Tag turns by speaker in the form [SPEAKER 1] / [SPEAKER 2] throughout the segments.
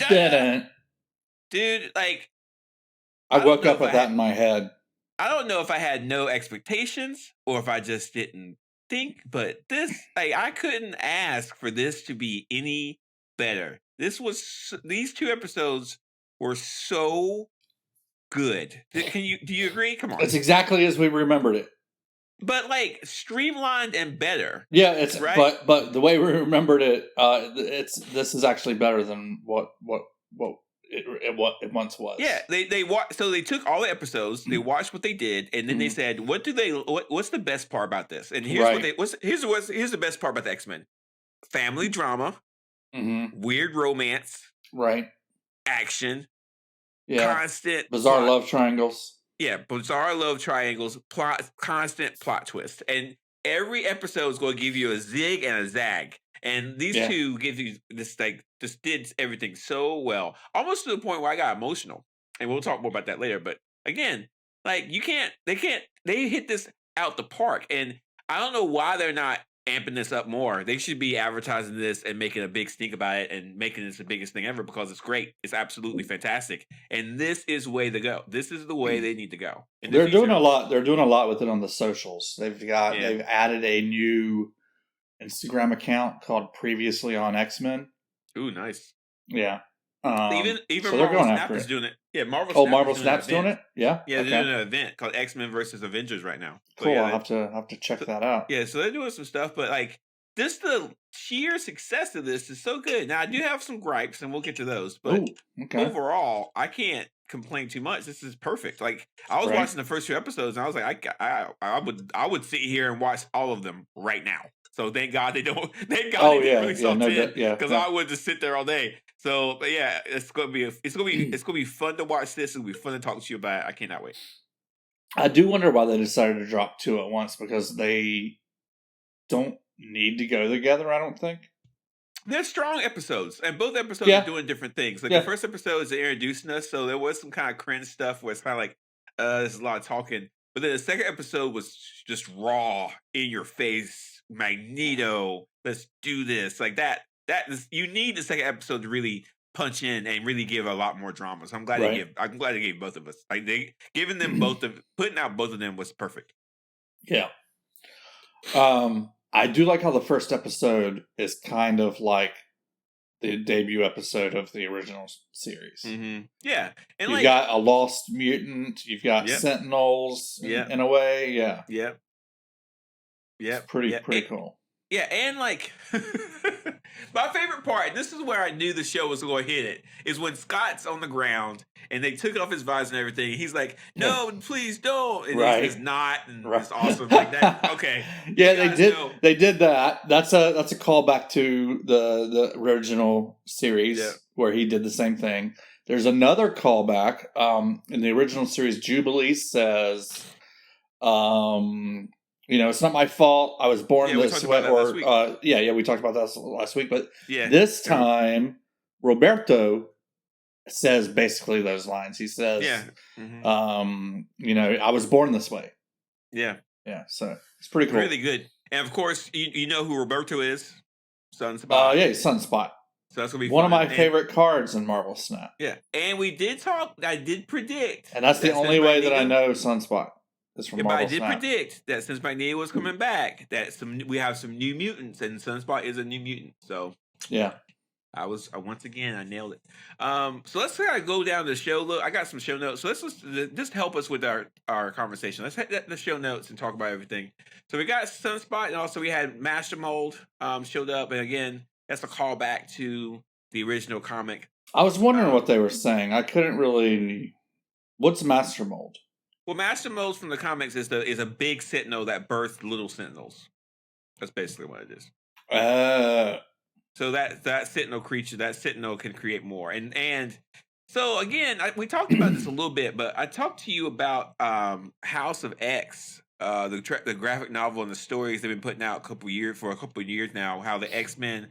[SPEAKER 1] Didn't.
[SPEAKER 2] Dude, like,
[SPEAKER 1] I woke up with that in my head.
[SPEAKER 2] I don't know if I had no expectations or if I just didn't think, but this, like, I couldn't ask for this to be any better. These 2 episodes were so good. Do you agree? Come on.
[SPEAKER 1] It's exactly as we remembered it.
[SPEAKER 2] But like streamlined and better.
[SPEAKER 1] Yeah, it's
[SPEAKER 2] right.
[SPEAKER 1] But the way we remembered it, this is actually better than what it once was.
[SPEAKER 2] Yeah, they watched. So they took all the episodes, they watched what they did, and then they said, what's the best part about this? And here's here's the best part about the X-Men: family drama, weird romance,
[SPEAKER 1] right,
[SPEAKER 2] action, constant
[SPEAKER 1] bizarre love triangles.
[SPEAKER 2] Yeah, bizarre love triangles, constant plot twist. And every episode is going to give you a zig and a zag. And these 2 give you this, like, just did everything so well. Almost to the point where I got emotional. And we'll talk more about that later. But again, like, they hit this out the park. And I don't know why they're not amping this up more. They should be advertising this and making a big stink about it and making this the biggest thing ever, because it's great. It's absolutely fantastic. And this is the way to go. This is the way they need to go.
[SPEAKER 1] They're doing a lot. They're doing a lot with it on the socials. They've added a new Instagram account called Previously on X-Men.
[SPEAKER 2] Ooh, nice.
[SPEAKER 1] Yeah.
[SPEAKER 2] Even so Marvel Snap is doing it. Yeah,
[SPEAKER 1] Marvel Snap's doing it. Yeah,
[SPEAKER 2] yeah, they're doing an event called X-Men versus Avengers right now.
[SPEAKER 1] Cool. I'll have to check that out.
[SPEAKER 2] Yeah, so they're doing some stuff, but like the sheer success of this is so good. Now I do have some gripes, and we'll get to those. But overall, I can't complain too much. This is perfect. Like, I was watching the first 2 episodes, and I was like, I would sit here and watch all of them right now. So thank God they don't. Thank God they didn't really salt in, because I would just sit there all day. So, but yeah, it's gonna be fun to watch this. It'll be fun to talk to you about it. I cannot wait.
[SPEAKER 1] I do wonder why they decided to drop 2 at once, because they don't need to go together. I don't think
[SPEAKER 2] they're strong episodes, and both episodes are doing different things. Like the first episode is introducing us, so there was some kind of cringe stuff where it's kind of like there's a lot of talking. But then the second episode was just raw, in your face, Magneto. Let's do this, like that. You need the second episode to really punch in and really give a lot more drama. So I'm glad they gave both of us. Like, giving them putting out both of them was perfect.
[SPEAKER 1] Yeah. I do like how the first episode is kind of like the debut episode of the original series.
[SPEAKER 2] Mm-hmm. Yeah, and
[SPEAKER 1] you've got a lost mutant. You've got Sentinels. In a way. Yeah.
[SPEAKER 2] Yep. Yeah.
[SPEAKER 1] It's pretty cool.
[SPEAKER 2] Yeah, and like my favorite part, this is where I knew the show was going to hit it, is when Scott's on the ground and they took off his visor and everything. He's like, "No, please don't." And he's not, and it's awesome like that. Okay,
[SPEAKER 1] yeah, they did that. That's a callback to the original series where he did the same thing. There's another callback in the original series. Jubilee says, it's not my fault. I was born this way. We talked about that last week. But this time, Roberto says basically those lines. He says, I was born this way.
[SPEAKER 2] Yeah.
[SPEAKER 1] Yeah. So it's pretty cool.
[SPEAKER 2] Really good. And of course, you know who Roberto is? Sunspot.
[SPEAKER 1] He's Sunspot.
[SPEAKER 2] So that's going to be
[SPEAKER 1] one of my favorite cards in Marvel Snap.
[SPEAKER 2] Yeah. And we did talk. I did predict.
[SPEAKER 1] And that's the only way that I know Sunspot.
[SPEAKER 2] But I did predict that since Magneto was coming back, that we have some new mutants, and Sunspot is a new mutant. So
[SPEAKER 1] yeah,
[SPEAKER 2] I nailed it. So let's kind of go down the show. Look, I got some show notes. So let's just help us with our conversation. Let's hit the show notes and talk about everything. So we got Sunspot, and also we had Mastermold showed up, and again, that's a callback to the original comic.
[SPEAKER 1] I was wondering what they were saying. I couldn't really. What's Mastermold?
[SPEAKER 2] Well, Mastermold from the comics is a big Sentinel that birthed little Sentinels. That's basically what it is. So that Sentinel creature, that Sentinel can create more. And so again, we talked about this a little bit, but I talked to you about House of X, the graphic novel and the stories they've been putting out for a couple of years now. How the X-Men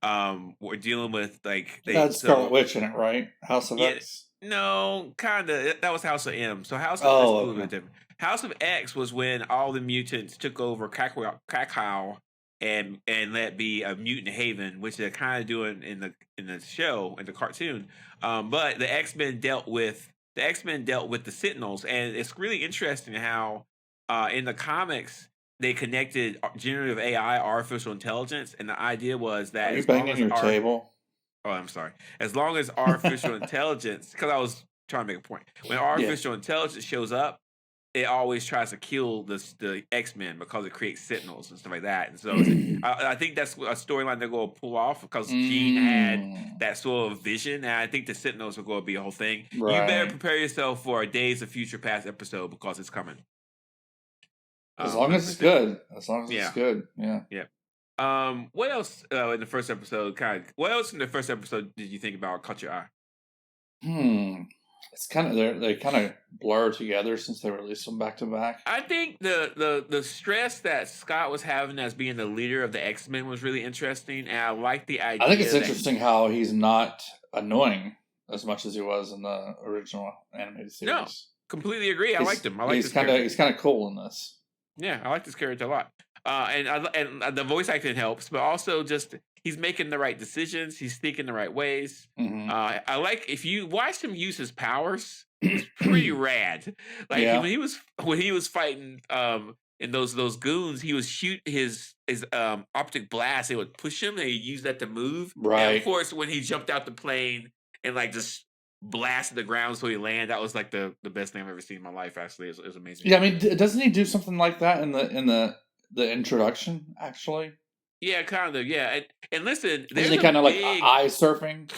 [SPEAKER 2] were dealing with
[SPEAKER 1] that's Scarlet Witch in it, right? House of X.
[SPEAKER 2] No, kind of. That was House of M. So House of X is a little bit different. House of X was when all the mutants took over Krakow and let be a mutant haven, which they're kind of doing in the show, in the cartoon. But the X-Men dealt with the Sentinels, and it's really interesting how in the comics they connected generative AI, artificial intelligence, and the idea was that
[SPEAKER 1] Are you banging your table?
[SPEAKER 2] Oh, I'm sorry. As long as artificial intelligence, because I was trying to make a point, when artificial intelligence shows up, it always tries to kill the X-Men because it creates Sentinels and stuff like that. And so I think that's a storyline they're going to pull off because Jean had that sort of vision, and I think the Sentinels are going to be a whole thing. Right. You better prepare yourself for a Days of Future Past episode because it's coming.
[SPEAKER 1] As long as it's good. As long as it's good. Yeah.
[SPEAKER 2] Yeah. What else in the first episode? What else in the first episode did you think about caught your eye?
[SPEAKER 1] It's kind of they kind of blur together since they released them back to back.
[SPEAKER 2] I think the stress that Scott was having as being the leader of the X-Men was really interesting, and I like the idea.
[SPEAKER 1] I think it's interesting how he's not annoying as much as he was in the original animated series.
[SPEAKER 2] No, completely agree. I liked him.
[SPEAKER 1] He's kind of cool in this.
[SPEAKER 2] Yeah, I like this character a lot. And the voice acting helps, but also just he's making the right decisions. He's thinking the right ways. Mm-hmm. I like if you watch him use his powers. It's pretty rad. Like when he was fighting in those goons, he would shoot his optic blast. They would push him, and he'd use that to move. Right. And of course, when he jumped out the plane and like just blasted the ground so he landed, that was like the best thing I've ever seen in my life. Actually, it was amazing.
[SPEAKER 1] Yeah, I mean, doesn't he do something like that in the introduction? Actually,
[SPEAKER 2] yeah, kind of. Yeah, and listen,
[SPEAKER 1] isn't he kind of like eye surfing?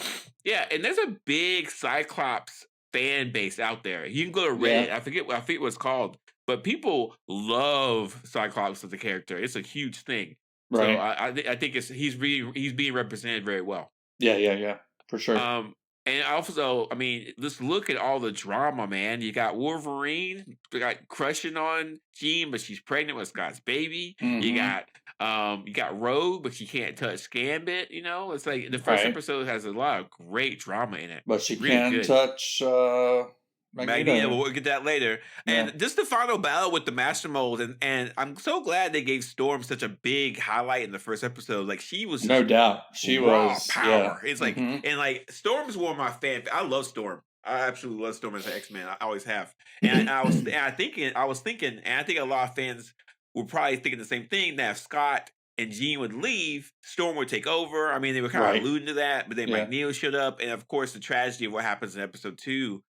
[SPEAKER 2] Yeah, and there's a big Cyclops fan base out there. You can go to Reddit. Yeah. I forget what it's called, but people love Cyclops as a character. It's a huge thing. Right. So I think he's being represented very well.
[SPEAKER 1] Yeah, for sure.
[SPEAKER 2] And also, I mean, let's look at all the drama, man. You got Wolverine, crushing on Jean, but she's pregnant with Scott's baby. Mm-hmm. You got Rogue, but she can't touch Gambit. You know, it's like the first episode has a lot of great drama in it.
[SPEAKER 1] But she can touch
[SPEAKER 2] Magneto, but we'll get that later. Yeah. And just the final battle with the Mastermold, and I'm so glad they gave Storm such a big highlight in the first episode. Like she was,
[SPEAKER 1] no doubt, she was
[SPEAKER 2] power. Yeah. It's like and like Storm's one of my fan. I love Storm. I absolutely love Storm as an X-Men. I always have. And I was thinking, and I think a lot of fans were probably thinking the same thing, that if Scott and Jean would leave, Storm would take over. I mean, they were kind of alluding to that, but then Magneto showed up, and of course, the tragedy of what happens in episode 2.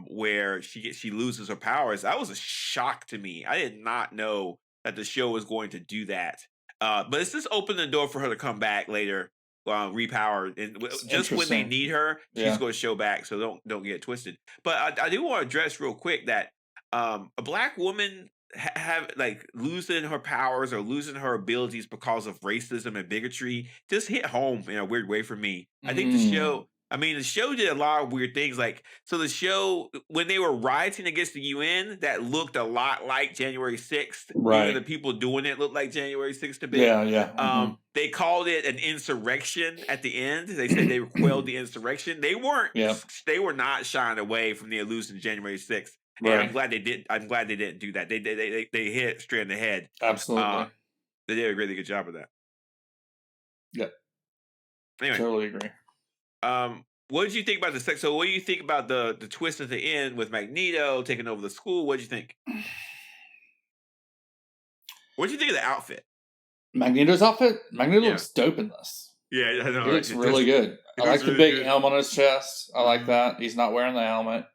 [SPEAKER 2] Where she loses her powers. That was a shock to me. I did not know that the show was going to do that. But it's just opened the door for her to come back later, repowered, and just when they need her, she's going to show back. So don't get it twisted. But I do want to address real quick that a black woman have like losing her powers or losing her abilities because of racism and bigotry just hit home in a weird way for me. I think the show did a lot of weird things. Like, so the show, when they were rioting against the UN, that looked a lot like January 6th. Right. Even the people doing it looked like January 6th to be.
[SPEAKER 1] Yeah.
[SPEAKER 2] They called it an insurrection at the end. They said they quelled the insurrection. They weren't. They were not shying away from the illusion of January 6th. And I'm glad they didn't do that. They hit it straight in the head.
[SPEAKER 1] Absolutely.
[SPEAKER 2] They did a really good job of that.
[SPEAKER 1] Yeah.
[SPEAKER 2] Anyway.
[SPEAKER 1] Totally agree.
[SPEAKER 2] What did you think about So what do you think about the twist at the end with Magneto taking over the school? What did you think? What did you think of the outfit?
[SPEAKER 1] Magneto's outfit? Magneto looks dope in this.
[SPEAKER 2] Yeah, I know.
[SPEAKER 1] He looks really good. I like the big helm on his chest. I like that. He's not wearing the helmet.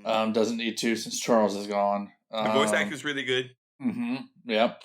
[SPEAKER 1] Doesn't need to since Charles is gone.
[SPEAKER 2] The voice acting's really good.
[SPEAKER 1] Mm-hmm. Yep.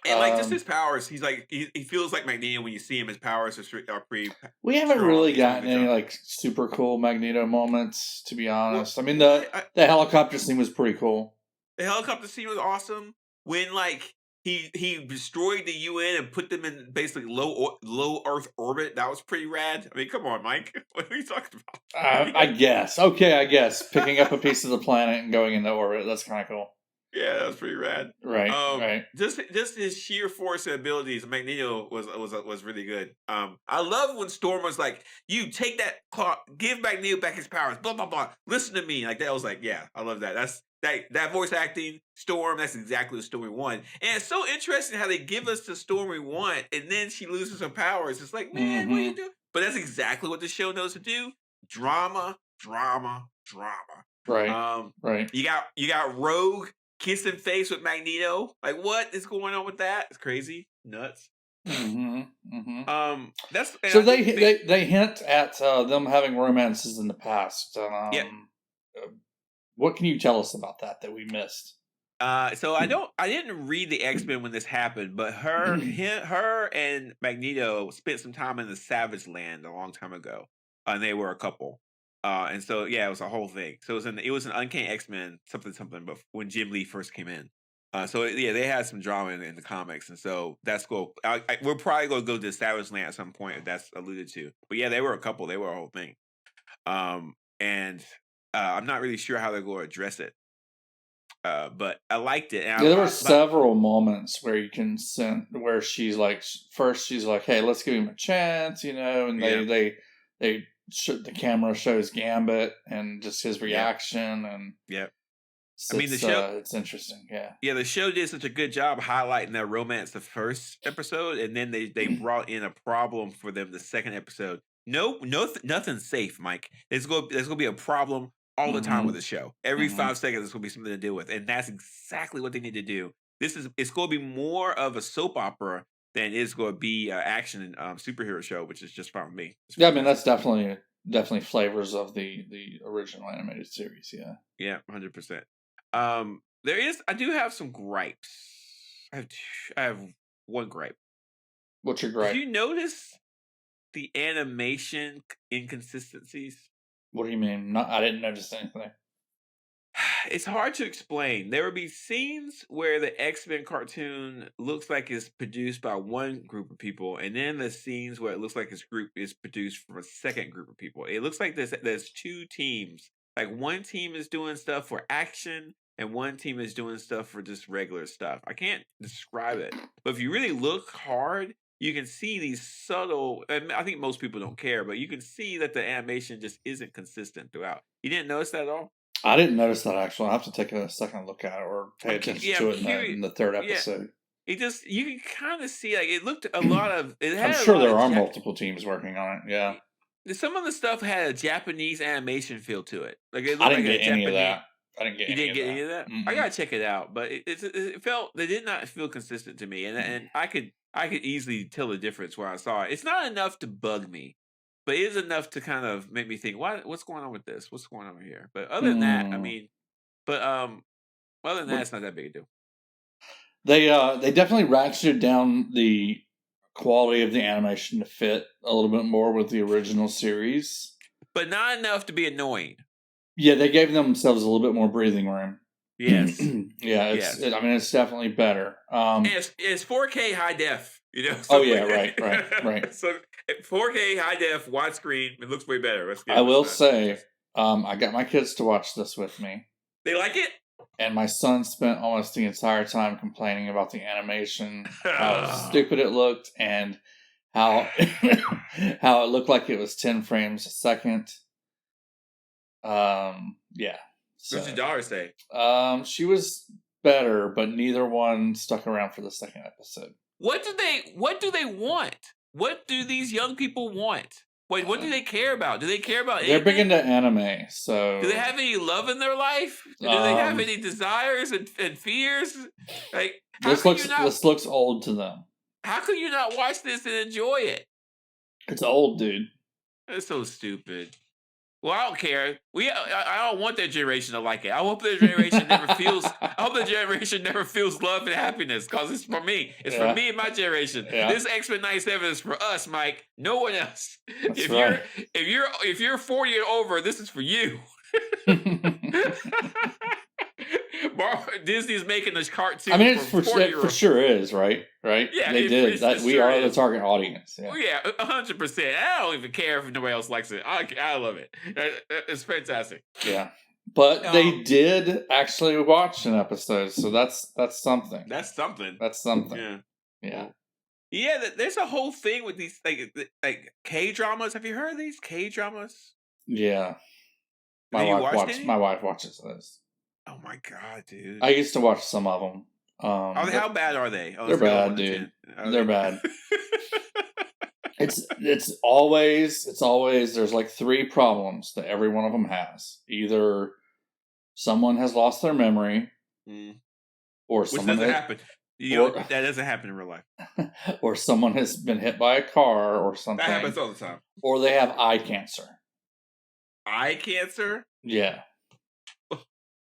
[SPEAKER 2] And like just his powers, he's like he feels like Magneto when you see him. His powers are pretty.
[SPEAKER 1] We haven't really gotten any like super cool Magneto moments, to be honest. Well, I mean the helicopter scene was pretty cool.
[SPEAKER 2] The helicopter scene was awesome when like he destroyed the UN and put them in basically low Earth orbit. That was pretty rad. I mean, come on, Mike, what are you talking about?
[SPEAKER 1] I guess. Okay, I guess picking up a piece of the planet and going into orbit. That's kind of cool.
[SPEAKER 2] Yeah, that was pretty rad.
[SPEAKER 1] Right.
[SPEAKER 2] Just his sheer force and abilities, Magneto was really good. I love when Storm was like, "You take that claw, give Magneto back his powers." Blah blah blah. Listen to me, like that. Was like, yeah, I love that. That's that voice acting, Storm. That's exactly what Storm we want. And it's so interesting how they give us the Storm we want, and then she loses her powers. It's like, man, what are you doing? But that's exactly what the show knows to do: drama, drama, drama.
[SPEAKER 1] Right.
[SPEAKER 2] You got Rogue kissing face with Magneto. Like, what is going on with that? It's crazy, nuts. That's
[SPEAKER 1] so they hint at them having romances in the past. What can you tell us about that we missed?
[SPEAKER 2] So I didn't read the X-Men when this happened, but her and Magneto spent some time in the Savage Land a long time ago, and they were a couple. And so yeah, it was a whole thing. So it was an Uncanny X-Men something, but when Jim Lee first came in. So yeah, they had some drama in the comics, and so that's cool. We're probably going to go to the Savage Land at some point if that's alluded to. But yeah, they were a couple. They were a whole thing. And I'm not really sure how they're going to address it. But I liked it. And
[SPEAKER 1] there were several moments where you can sense where she's like, first she's like, "Hey, let's give him a chance," and they the camera shows Gambit and just his reaction and
[SPEAKER 2] I mean, the show
[SPEAKER 1] it's interesting.
[SPEAKER 2] Yeah, the show did such a good job highlighting their romance the first episode, and then they brought in a problem for them the second episode. Nothing's safe, Mike. There's gonna be a problem all the time with the show. Every 5 seconds, there's gonna be something to deal with, and that's exactly what they need to do. It's going to be more of a soap opera than it's going to be action and superhero show, which is just fine with me.
[SPEAKER 1] Yeah, I mean that's definitely flavors of the original animated series.
[SPEAKER 2] Yeah, 100%. I do have some gripes. I have one gripe.
[SPEAKER 1] What's your gripe?
[SPEAKER 2] Did you notice the animation inconsistencies?
[SPEAKER 1] What do you mean? I didn't notice anything.
[SPEAKER 2] It's hard to explain. There will be scenes where the X-Men cartoon looks like it's produced by one group of people, and then the scenes where it looks like this group is produced from a second group of people. It looks like there's two teams. Like one team is doing stuff for action, and one team is doing stuff for just regular stuff. I can't describe it, but if you really look hard, you can see these subtle, and I think most people don't care, but you can see that the animation just isn't consistent throughout. You didn't notice that at all?
[SPEAKER 1] I didn't notice that, actually. I'll have to take a second look at it or pay attention to it in the third episode.
[SPEAKER 2] You can kind of see, like, it looked a lot of...
[SPEAKER 1] I'm sure there are multiple teams working on it, yeah.
[SPEAKER 2] Some of the stuff had a Japanese animation feel to it. Like it
[SPEAKER 1] I didn't get any of that.
[SPEAKER 2] You didn't get any of that? Mm-hmm. I gotta check it out, but it felt... They did not feel consistent to me, and I could easily tell the difference where I saw it. It's not enough to bug me. But it is enough to kind of make me think, what's going on with this? What's going on here? But other than that, I mean, other than that, it's not that big a deal.
[SPEAKER 1] They definitely ratcheted down the quality of the animation to fit a little bit more with the original series.
[SPEAKER 2] But not enough to be annoying.
[SPEAKER 1] Yeah, they gave themselves a little bit more breathing room.
[SPEAKER 2] Yes.
[SPEAKER 1] It's definitely better.
[SPEAKER 2] And it's 4K high def.
[SPEAKER 1] So right.
[SPEAKER 2] So 4K high def widescreen, it looks way better.
[SPEAKER 1] I will say, I got my kids to watch this with me.
[SPEAKER 2] They like it?
[SPEAKER 1] And my son spent almost the entire time complaining about the animation, how stupid it looked, and how how it looked like it was 10 frames a second. Yeah.
[SPEAKER 2] So, what's your daughter say?
[SPEAKER 1] She was better, but neither one stuck around for the second episode.
[SPEAKER 2] What do they want? What do these young people want? Wait, what do they care about? Do they care about anything?
[SPEAKER 1] They're big into anime, so...
[SPEAKER 2] Do they have any love in their life? Do they have any desires and fears? Like,
[SPEAKER 1] this looks old to them.
[SPEAKER 2] How could you not watch this and enjoy it?
[SPEAKER 1] It's old, dude.
[SPEAKER 2] It's so stupid. Well, I don't care. I don't want that generation to like it. I hope that generation never feels. I hope the generation never feels love and happiness, because it's for me. It's for me and my generation. Yeah. This X-Men 97 is for us, Mike. No one else.
[SPEAKER 1] That's right.
[SPEAKER 2] If you're 40 and over, this is for you. Disney's making this cartoon.
[SPEAKER 1] I mean, it for sure is, right? Yeah, they did that. We are the target audience.
[SPEAKER 2] Yeah, 100%. I don't even care if nobody else likes it. I love it. It's fantastic.
[SPEAKER 1] Yeah, But they did actually watch an episode, so that's something.
[SPEAKER 2] That's something.
[SPEAKER 1] That's something.
[SPEAKER 2] Yeah. Yeah, there's a whole thing with these like K-dramas. Have you heard of these K-dramas?
[SPEAKER 1] Yeah. My wife watches those.
[SPEAKER 2] Oh my god, dude!
[SPEAKER 1] I used to watch some of them.
[SPEAKER 2] How bad are they?
[SPEAKER 1] They're bad, dude. They're bad. It's always there's like 3 problems that every one of them has. Either someone has lost their memory, or someone
[SPEAKER 2] doesn't happen. That doesn't happen in real life.
[SPEAKER 1] Or someone has been hit by a car or something.
[SPEAKER 2] That happens all the time.
[SPEAKER 1] Or they have eye cancer.
[SPEAKER 2] Eye cancer?
[SPEAKER 1] Yeah.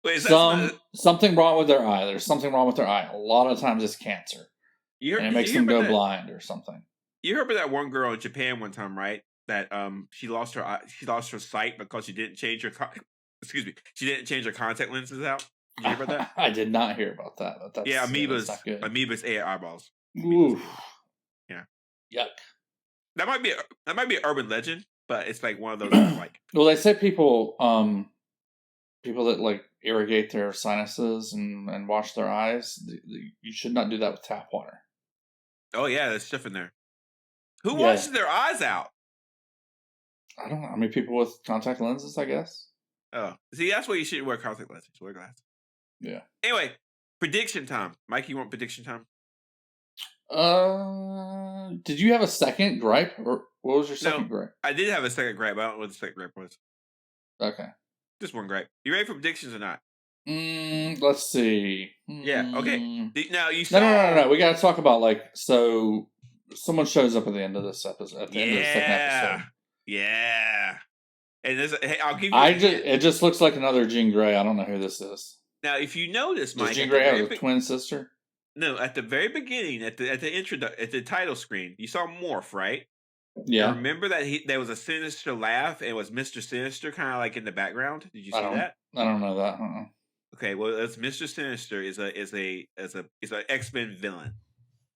[SPEAKER 2] Wait,
[SPEAKER 1] something wrong with their eye. There's something wrong with their eye. A lot of times it's cancer. And it makes them go blind or something.
[SPEAKER 2] You heard about that one girl in Japan one time, right? That she lost her sight because she didn't change her she didn't change her contact lenses out. Did you hear about that?
[SPEAKER 1] I did not hear about that. But that's,
[SPEAKER 2] amoebas ate eyeballs.
[SPEAKER 1] Ooh.
[SPEAKER 2] Yeah.
[SPEAKER 1] Yuck.
[SPEAKER 2] That might be an urban legend, but it's like one of those like.
[SPEAKER 1] Well, they say people that like irrigate their sinuses and wash their eyes, you should not do that with tap water.
[SPEAKER 2] Oh yeah, there's stuff in there. Who washes their eyes out?
[SPEAKER 1] I don't know. I mean, people with contact lenses, I guess.
[SPEAKER 2] Oh, see, that's why you shouldn't wear contact lenses. Wear glasses.
[SPEAKER 1] Yeah.
[SPEAKER 2] Anyway, prediction time. Mike, you want prediction time?
[SPEAKER 1] Did you have a second gripe, or what was your second gripe?
[SPEAKER 2] I did have a second gripe. I don't know what the second gripe was.
[SPEAKER 1] Okay.
[SPEAKER 2] Just one gripe. You ready for predictions or not?
[SPEAKER 1] Let's see.
[SPEAKER 2] Yeah. Okay. Now you saw.
[SPEAKER 1] No. We got to talk about so someone shows up at the end of this episode. At the end of the second episode.
[SPEAKER 2] Yeah. And I'll give you.
[SPEAKER 1] It just looks like another Jean Grey. I don't know who this is.
[SPEAKER 2] Now, if you notice, Mike,
[SPEAKER 1] does Jean Grey have a twin sister?
[SPEAKER 2] No, at the very beginning, at the title screen, you saw Morph, right?
[SPEAKER 1] Yeah.
[SPEAKER 2] Now, remember that there was a sinister laugh, and it was Mr. Sinister kind of like in the background. Did you see that?
[SPEAKER 1] I don't know that.
[SPEAKER 2] Okay, well, it's Mr. Sinister is an X-Men villain,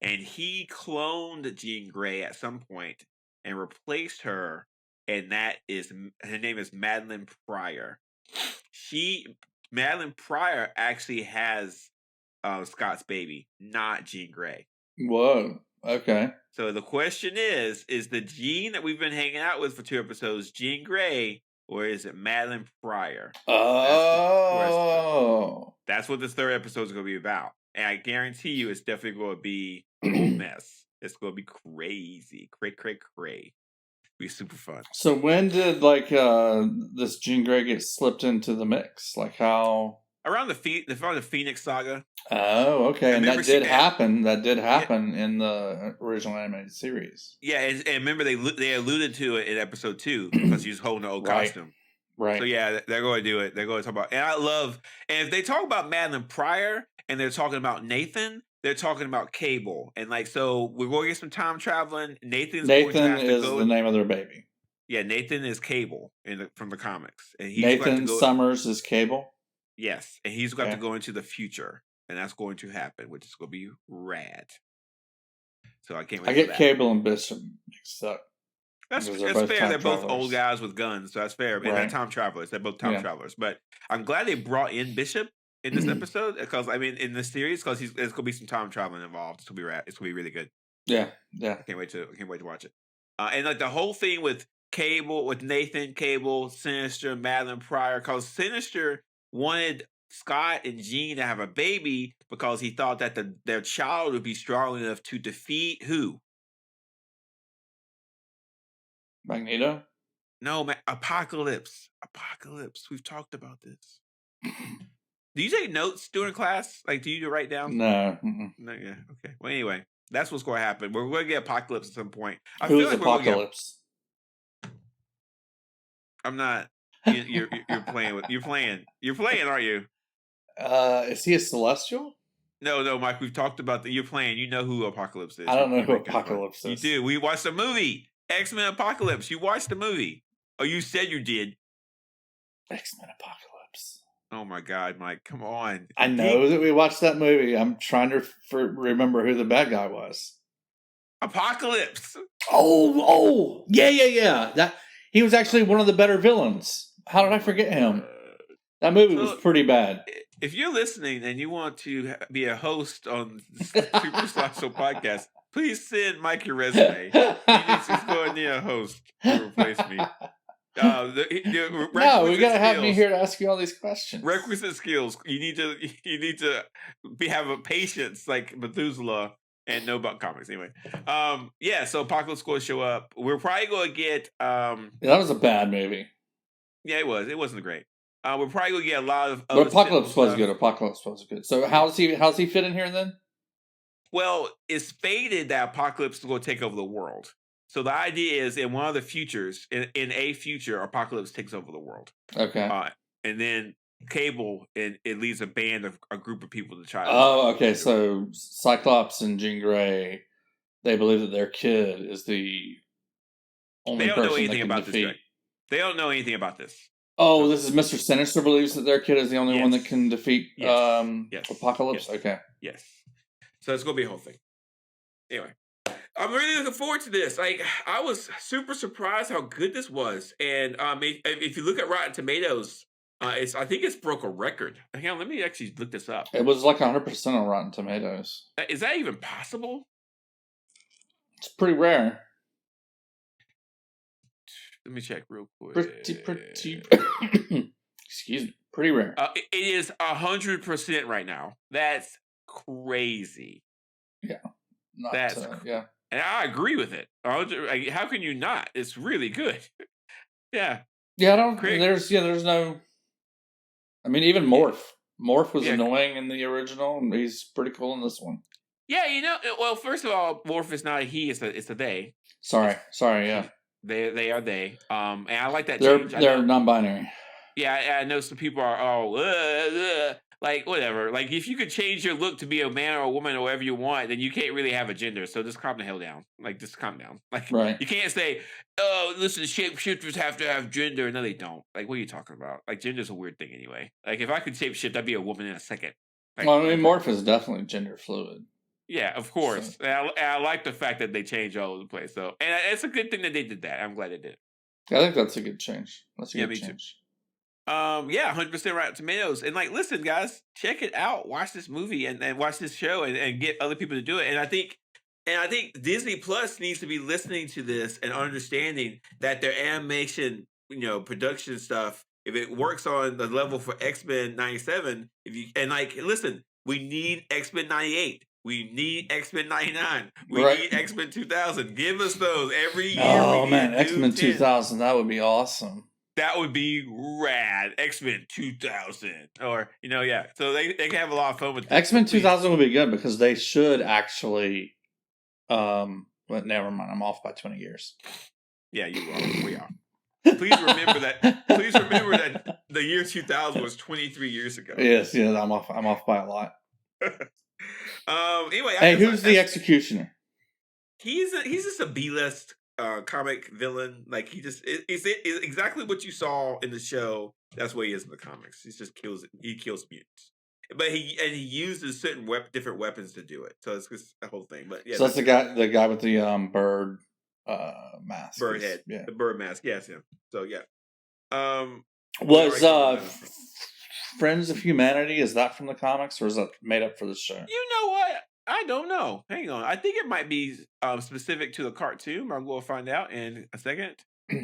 [SPEAKER 2] and he cloned Jean Grey at some point and replaced her, and her name is Madelyne Pryor. Madelyne Pryor actually has Scott's baby, not Jean Grey.
[SPEAKER 1] Whoa. Okay.
[SPEAKER 2] So the question is the Jean that we've been hanging out with for 2 episodes Jean Grey, or is it Madelyne Pryor?
[SPEAKER 1] Oh.
[SPEAKER 2] That's what this 3rd episode is going to be about. And I guarantee you it's definitely going to be a mess. It's going to be crazy. Cray. Be super fun.
[SPEAKER 1] So when did this Jean Grey get slipped into the mix? Like how?
[SPEAKER 2] Around the Phoenix Saga.
[SPEAKER 1] Oh, okay, and that did happen. That did happen in the original animated series.
[SPEAKER 2] Yeah, and remember they alluded to it in episode 2 because he was holding the old costume.
[SPEAKER 1] Right.
[SPEAKER 2] So yeah, they're going to do it. They're going to talk about, and if they talk about Madelyne Pryor and they're talking about Nathan, they're talking about Cable, and so we're going to get some time traveling. Nathan is
[SPEAKER 1] the name of their baby.
[SPEAKER 2] Yeah, Nathan is Cable from the comics, and
[SPEAKER 1] Nathan Summers is Cable.
[SPEAKER 2] Yes, and he's got to go into the future, and that's going to happen, which is going to be rad. So I can't wait.
[SPEAKER 1] I get Cable and Bishop mixed up.
[SPEAKER 2] That's fair. They're both old guys with guns, so that's fair. And they're time travelers. They're both time travelers. But I'm glad they brought in Bishop in this episode because in this series because there's going to be some time traveling involved. It's going to be rad. It's going to be really good.
[SPEAKER 1] Yeah.
[SPEAKER 2] I can't wait to watch it. And the whole thing with Cable, with Nathan, Cable, Sinister, Madelyne Pryor, because Sinister wanted Scott and Jean to have a baby because he thought that their child would be strong enough to defeat who?
[SPEAKER 1] Magneto?
[SPEAKER 2] No, Apocalypse. We've talked about this. Do you take notes during class? Do you write down?
[SPEAKER 1] No.
[SPEAKER 2] No. Yeah. Okay. Well, anyway, that's what's going to happen. We're going to get Apocalypse at some point.
[SPEAKER 1] Who is Apocalypse?
[SPEAKER 2] I'm not. You're playing, aren't you?
[SPEAKER 1] Is he a Celestial?
[SPEAKER 2] No, Mike. We've talked about that. You're playing. You know who Apocalypse is.
[SPEAKER 1] I don't know who Apocalypse is.
[SPEAKER 2] You do. We watched the movie X-Men Apocalypse. You watched the movie. Oh, you said you did.
[SPEAKER 1] X-Men Apocalypse.
[SPEAKER 2] Oh my God, Mike! Come on.
[SPEAKER 1] I know that we watched that movie. I'm trying to remember who the bad guy was.
[SPEAKER 2] Apocalypse.
[SPEAKER 1] Oh, yeah. That he was actually one of the better villains. How did I forget him? That movie was pretty bad.
[SPEAKER 2] If you're listening and you want to be a host on the Super Show podcast, please send Mike your resume. He's going to need a host to replace me.
[SPEAKER 1] No, we gotta have me here to ask you all these questions.
[SPEAKER 2] Requisite skills. You need to have a patience like Methuselah and know about comics. Anyway, so Apocalypse going to show up. We're probably going to get.
[SPEAKER 1] That was a bad movie.
[SPEAKER 2] Yeah, it was. It wasn't great. We're probably going to get a lot of.
[SPEAKER 1] But Apocalypse was good. Apocalypse was good. So how's he fit in here then?
[SPEAKER 2] Well, it's fated that Apocalypse is going to take over the world. So the idea is in one of the futures, in a future, Apocalypse takes over the world.
[SPEAKER 1] Okay.
[SPEAKER 2] And then Cable, it leads a group of people to try.
[SPEAKER 1] Oh, okay. So Cyclops and Jean Grey, they believe that their kid is the only person they can defeat.
[SPEAKER 2] They don't know anything about this.
[SPEAKER 1] Oh, this is Mr. Sinister believes that their kid is the only one that can defeat Apocalypse?
[SPEAKER 2] Yes.
[SPEAKER 1] Okay.
[SPEAKER 2] Yes. So it's going to be a whole thing. Anyway. I'm really looking forward to this. Like, I was super surprised how good this was. And if you look at Rotten Tomatoes, I think it's broke a record. Hang on, let me actually look this up.
[SPEAKER 1] It was like 100% on Rotten Tomatoes.
[SPEAKER 2] Is that even possible?
[SPEAKER 1] It's pretty rare.
[SPEAKER 2] Let me check real quick.
[SPEAKER 1] Pretty. Excuse me. Pretty rare.
[SPEAKER 2] It is 100% right now. That's crazy.
[SPEAKER 1] Yeah.
[SPEAKER 2] Yeah. And I agree with it. How can you not? It's really good. Yeah.
[SPEAKER 1] Yeah, I don't. There's no. I mean, even Morph. Morph was annoying in the original, and he's pretty cool in this one.
[SPEAKER 2] Yeah, well, first of all, Morph is not a he; it's a they.
[SPEAKER 1] Sorry, yeah.
[SPEAKER 2] They are they. And I like that.
[SPEAKER 1] They're non-binary.
[SPEAKER 2] Yeah, I know some people are like whatever. Like if you could change your look to be a man or a woman or whatever you want, then you can't really have a gender. So just calm the hell down. Like just calm down. Like you can't say, "Oh, listen, shapeshifters have to have gender." No, they don't. Like what are you talking about? Like gender's a weird thing anyway. Like if I could shapeshift, I'd be a woman in a second. Like,
[SPEAKER 1] well, I mean, Morph is definitely gender fluid.
[SPEAKER 2] Yeah, of course. So. And I like the fact that they change all over the place. So, and it's a good thing that they did that. I'm glad they did.
[SPEAKER 1] I think that's a good change. That's a good change.
[SPEAKER 2] Too. 100% Rotten Tomatoes. And like, listen, guys, check it out. Watch this movie and watch this show and get other people to do it. And I think Disney Plus needs to be listening to this and understanding that their animation, production stuff, if it works on the level for X-Men 97, listen, we need X-Men 98. We need X-Men 99. We need X-Men 2000. Give us those every year.
[SPEAKER 1] Oh man, X-Men 2000, that would be awesome.
[SPEAKER 2] That would be rad. X-Men 2000. Or, So they can have a lot of fun with this.
[SPEAKER 1] X-Men 2000 would be good because they should actually... but never mind. I'm off by 20 years.
[SPEAKER 2] Yeah, you are. We are. Please remember that the year 2000 was 23 years ago.
[SPEAKER 1] Yes, I'm off by a lot.
[SPEAKER 2] Anyway,
[SPEAKER 1] hey, who's the X-Cutioner?
[SPEAKER 2] He's just a B-list comic villain. Like it's exactly what you saw in the show. That's what he is in the comics. He just kills mutants, but he uses certain different weapons to do it. So it's just a whole thing. But yeah,
[SPEAKER 1] so that's the guy with the bird mask,
[SPEAKER 2] bird head, the bird mask. Yes, him. So yeah,
[SPEAKER 1] was Friends of Humanity, is that from the comics or is that made up for the show?
[SPEAKER 2] You know what? I don't know. Hang on. I think it might be specific to the cartoon. I'm going to find out in a second.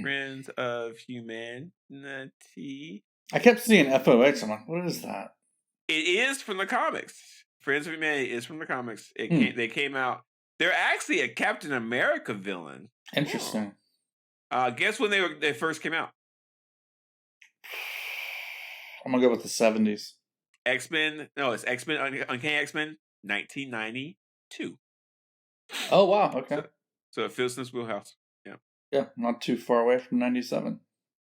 [SPEAKER 2] Friends of Humanity.
[SPEAKER 1] I kept seeing FOX. I'm like, what is that?
[SPEAKER 2] It is from the comics. Friends of Humanity is from the comics. They came out. They're actually a Captain America villain.
[SPEAKER 1] Interesting.
[SPEAKER 2] Guess when they first came out?
[SPEAKER 1] I'm going to go with the 70s.
[SPEAKER 2] X-Men. No, it's X-Men. Uncanny X-Men. 1992.
[SPEAKER 1] Oh, wow. Okay.
[SPEAKER 2] So it fits in this wheelhouse. Yeah.
[SPEAKER 1] Yeah, not too far away from 97.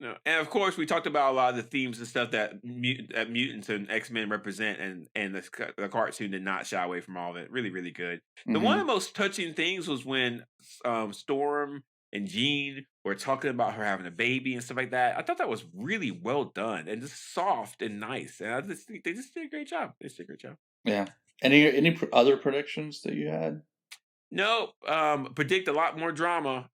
[SPEAKER 2] No. And of course, we talked about a lot of the themes and stuff that mutants and X-Men represent, and the cartoon did not shy away from all of it. Really, really good. Mm-hmm. One of the most touching things was when Storm and Jean were talking about her having a baby and stuff like that. I thought that was really well done and just soft and nice. And I just think they just did a great job. They did a great job.
[SPEAKER 1] Yeah. Any other predictions that you had?
[SPEAKER 2] No, predict a lot more drama.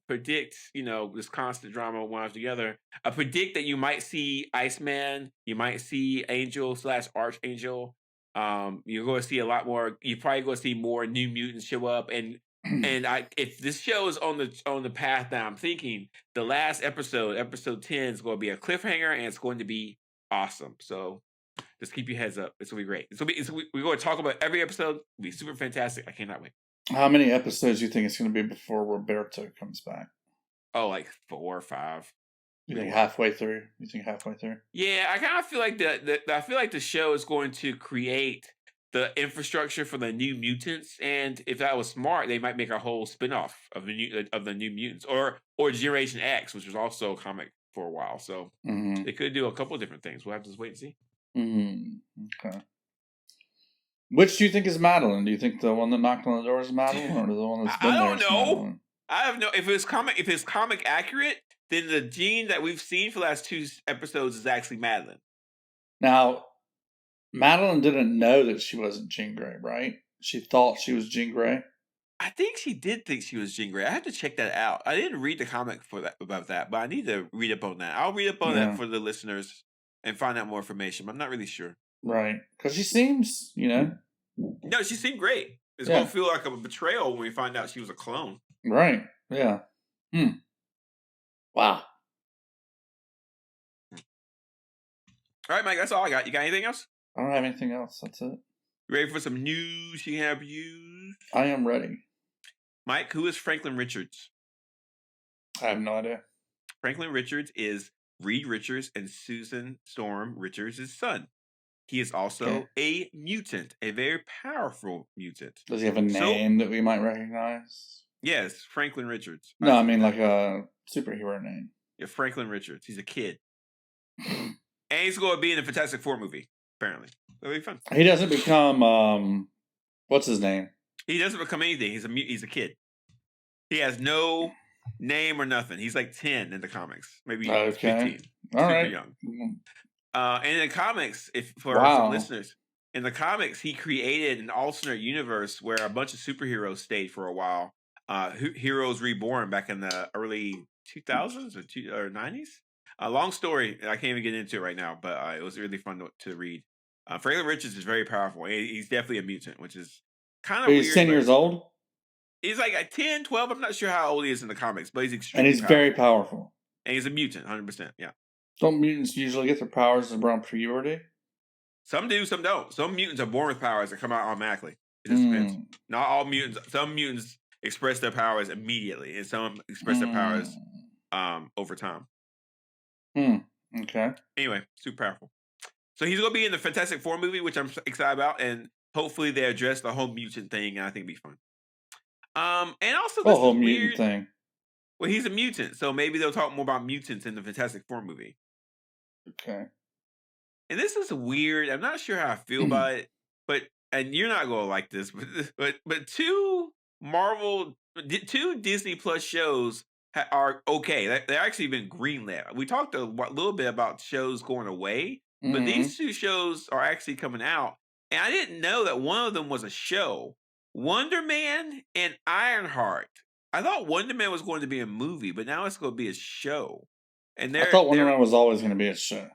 [SPEAKER 2] Predict, this constant drama one after the other. Predict that you might see Iceman, you might see Angel/Archangel. You're going to see a lot more. You're probably going to see more New Mutants show up, and if this show is on the path that I'm thinking, the last episode 10, is going to be a cliffhanger, and it's going to be awesome. So just keep your heads up. It's going to be great. We're going to talk about every episode. It'll be super fantastic. I cannot wait.
[SPEAKER 1] How many episodes do you think it's going to be before Roberto comes back?
[SPEAKER 2] Oh, like 4 or 5.
[SPEAKER 1] You think halfway through? Yeah,
[SPEAKER 2] I kind of feel like the show is going to create the infrastructure for the New Mutants, and if that was smart, they might make a whole spinoff of the New Mutants, or Generation X, which was also a comic for a while. So they could do a couple of different things. We'll have to just wait and see.
[SPEAKER 1] Okay. Which do you think is Madelyne? Do you think the one that knocked on the door is Madelyne, or the one that's been there? I don't know.
[SPEAKER 2] I have no. If it's comic accurate, then the Jean that we've seen for the last 2 episodes is actually Madelyne.
[SPEAKER 1] Now, Madelyne didn't know that she wasn't Jean Grey, right? She thought she was Jean Grey.
[SPEAKER 2] I think she did think she was Jean Grey. I have to check that out. I didn't read the comic about that, but I need to read up on that. I'll read up on that for the listeners and find out more information. But I'm not really sure.
[SPEAKER 1] Right, because she seems,
[SPEAKER 2] No, she seemed great. It's going to feel like a betrayal when we find out she was a clone.
[SPEAKER 1] Right, yeah. Wow.
[SPEAKER 2] All right, Mike, that's all I got. You got anything else?
[SPEAKER 1] I don't have anything else. That's it.
[SPEAKER 2] You ready for some news you can have used?
[SPEAKER 1] I am ready.
[SPEAKER 2] Mike, who is Franklin Richards?
[SPEAKER 1] I have no idea.
[SPEAKER 2] Franklin Richards is Reed Richards and Susan Storm Richards' son. He is also a mutant, a very powerful mutant.
[SPEAKER 1] Does he have a name that we might recognize?
[SPEAKER 2] Yes, Franklin Richards.
[SPEAKER 1] No, I mean like a superhero name.
[SPEAKER 2] Yeah, Franklin Richards. He's a kid. And he's going to be in the Fantastic Four movie, apparently. That'll be fun.
[SPEAKER 1] He doesn't become, what's his name?
[SPEAKER 2] He doesn't become anything. He's a kid. He has no name or nothing. He's like 10 in the comics. Maybe 15.
[SPEAKER 1] All right.
[SPEAKER 2] Super young. And in the comics, for some listeners, in the comics, he created an alternate universe where a bunch of superheroes stayed for a while. Heroes Reborn back in the early 2000s or 90s. Long story. I can't even get into it right now, but it was really fun to read. Franklin Richards is very powerful. He's definitely a mutant, which is kind of weird.
[SPEAKER 1] He's 10 years old?
[SPEAKER 2] He's like 10, 12. I'm not sure how old he is in the comics, but he's extremely
[SPEAKER 1] powerful. And he's very powerful.
[SPEAKER 2] And he's a mutant, 100%. Yeah.
[SPEAKER 1] Don't mutants usually get their powers around puberty?
[SPEAKER 2] Some do, some don't. Some mutants are born with powers that come out automatically. It just depends. Not all mutants. Some mutants express their powers immediately, and some express their powers over time.
[SPEAKER 1] Okay.
[SPEAKER 2] Anyway, super powerful. So he's going to be in the Fantastic Four movie, which I'm excited about, and hopefully they address the whole mutant thing, and I think it'll be fun. And also
[SPEAKER 1] the whole mutant thing.
[SPEAKER 2] Well, he's a mutant, so maybe they'll talk more about mutants in the Fantastic Four movie.
[SPEAKER 1] Okay.
[SPEAKER 2] And this is weird. I'm not sure how I feel about it, and you're not going to like this, but 2 Disney Plus shows are okay. They're actually been greenlit. We talked a little bit about shows going away, but these 2 shows are actually coming out. And I didn't know that one of them was a show. Wonder Man and Ironheart. I thought Wonder Man was going to be a movie, but now it's going to be a show. And I
[SPEAKER 1] thought Wonder Man was always going to be a show.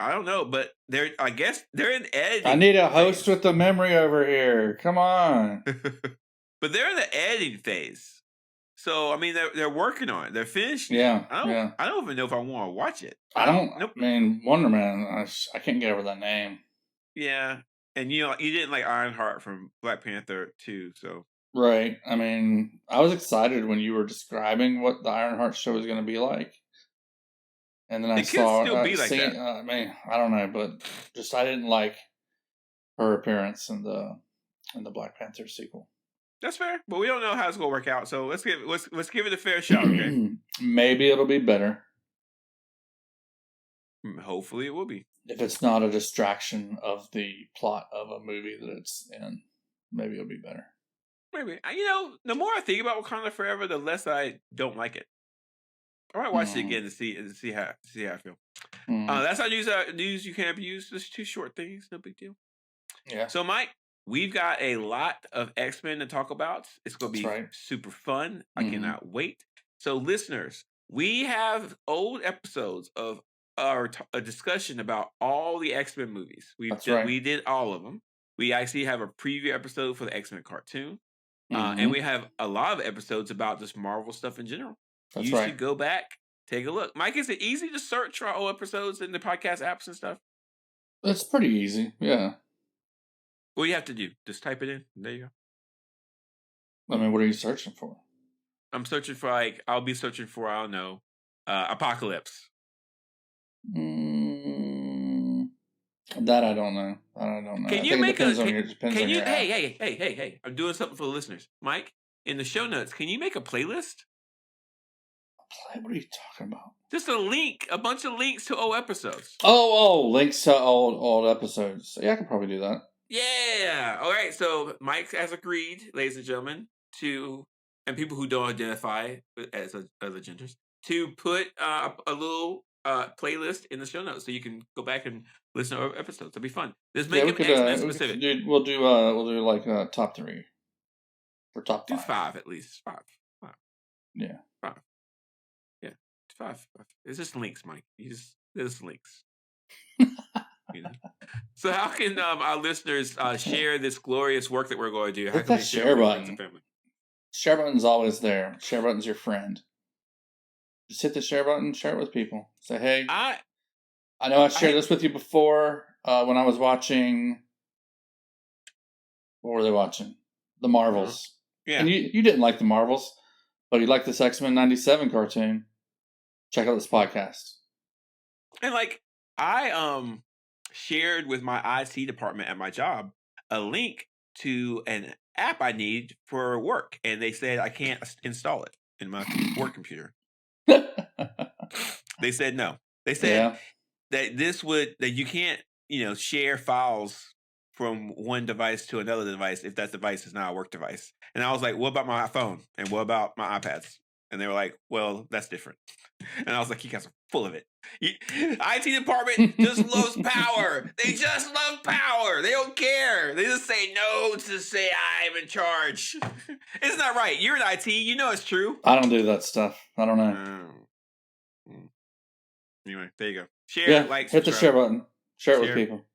[SPEAKER 2] I don't know, but I guess they're in editing.
[SPEAKER 1] I need a host with the memory over here. Come on.
[SPEAKER 2] But they're in the editing phase. So, I mean, they're working on it. They're finished.
[SPEAKER 1] Yeah.
[SPEAKER 2] I don't even know if I want to watch it.
[SPEAKER 1] Nope. I mean, Wonder Man, I can't get over that name.
[SPEAKER 2] Yeah. And, you didn't like Ironheart from Black Panther 2, so.
[SPEAKER 1] Right. I mean, I was excited when you were describing what the Ironheart show was going to be like. And then I saw
[SPEAKER 2] still be like that.
[SPEAKER 1] I mean, I don't know, but just I didn't like her appearance in the Black Panther sequel.
[SPEAKER 2] That's fair, but we don't know how it's going to work out. So let's give it a fair shot. Okay?
[SPEAKER 1] Maybe it'll be better.
[SPEAKER 2] Hopefully, it will be.
[SPEAKER 1] If it's not a distraction of the plot of a movie that it's in, maybe it'll be better.
[SPEAKER 2] Maybe. The more I think about Wakanda Forever, the less I don't like it. I might watch it again to see how I feel. That's our news you can have used. Just 2 short things, no big deal.
[SPEAKER 1] Yeah.
[SPEAKER 2] So, Mike, we've got a lot of X-Men to talk about. It's going to be super fun. I cannot wait. So, listeners, we have old episodes of a discussion about all the X-Men movies. We did all of them. We actually have a preview episode for the X-Men cartoon. And we have a lot of episodes about just Marvel stuff in general. You should go back, take a look. Mike, is it easy to search for old episodes in the podcast apps and stuff?
[SPEAKER 1] It's pretty easy, yeah.
[SPEAKER 2] What do you have to do? Just type it in. There you go.
[SPEAKER 1] I mean, what are you searching for?
[SPEAKER 2] I'm searching for, I'll be searching for, I don't know, Apocalypse.
[SPEAKER 1] That I don't know. I don't know.
[SPEAKER 2] Can you make hey, I'm doing something for the listeners. Mike, in the show notes, can you make a playlist?
[SPEAKER 1] What are you talking about?
[SPEAKER 2] Just a bunch of links to old episodes.
[SPEAKER 1] Oh, links to old episodes. Yeah, I can probably do that.
[SPEAKER 2] Yeah. All right. So Mike has agreed, ladies and gentlemen, and people who don't identify as other genders, to put a little playlist in the show notes so you can go back and listen to episodes. It'll be fun. Just make it X-Men specific.
[SPEAKER 1] We'll do like top 3 or top 5.
[SPEAKER 2] Do 5 at least. 5.
[SPEAKER 1] Yeah.
[SPEAKER 2] 5. Yeah. 5. It's just links, Mike. There's links. You know? So how can our listeners share this glorious work that we're going to do? How
[SPEAKER 1] Hit
[SPEAKER 2] can
[SPEAKER 1] that share button. Share button's always there. Share button's your friend. Just hit the share button, share it with people. Say, hey, I know I shared this with you before when I was watching. What were they watching? The Marvels.
[SPEAKER 2] Yeah.
[SPEAKER 1] And you didn't like the Marvels, but you liked this X-Men 97 cartoon. Check out this podcast.
[SPEAKER 2] And I shared with my IT department at my job a link to an app I need for work, and they said I can't install it in my work computer. They said no. They said that you can't, share files from one device to another device if that device is not a work device. And I was like, what about my phone? And what about my iPads? And they were like, well, that's different. And I was like, you guys are full of it. IT department just loves power. They just love power. They don't care. They just say no to say I'm in charge. Isn't that right? You're in IT. You know it's true.
[SPEAKER 1] I don't do that stuff. I don't know.
[SPEAKER 2] Anyway, there you go. Share,
[SPEAKER 1] hit the share button. Share it with people.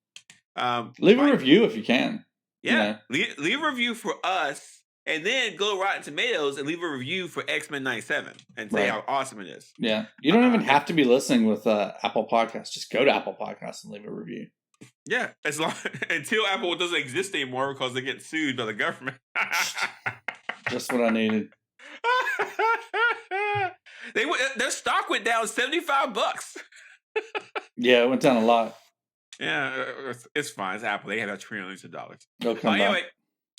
[SPEAKER 1] Leave a review if you can.
[SPEAKER 2] Yeah. Leave a review for us. And then go Rotten Tomatoes and leave a review for X-Men 97 and say how awesome it is.
[SPEAKER 1] Yeah. You don't even have to be listening with Apple Podcasts. Just go to Apple Podcasts and leave a review.
[SPEAKER 2] Yeah. Until Apple doesn't exist anymore because they get sued by the government.
[SPEAKER 1] Just what I needed.
[SPEAKER 2] Their stock went down $75.
[SPEAKER 1] Yeah, it went down a lot.
[SPEAKER 2] Yeah, it's fine. It's Apple. They have trillions of dollars.
[SPEAKER 1] They'll come back.
[SPEAKER 2] Anyway.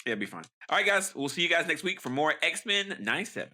[SPEAKER 2] It'll be fine. All right, guys. We'll see you guys next week for more X-Men 97.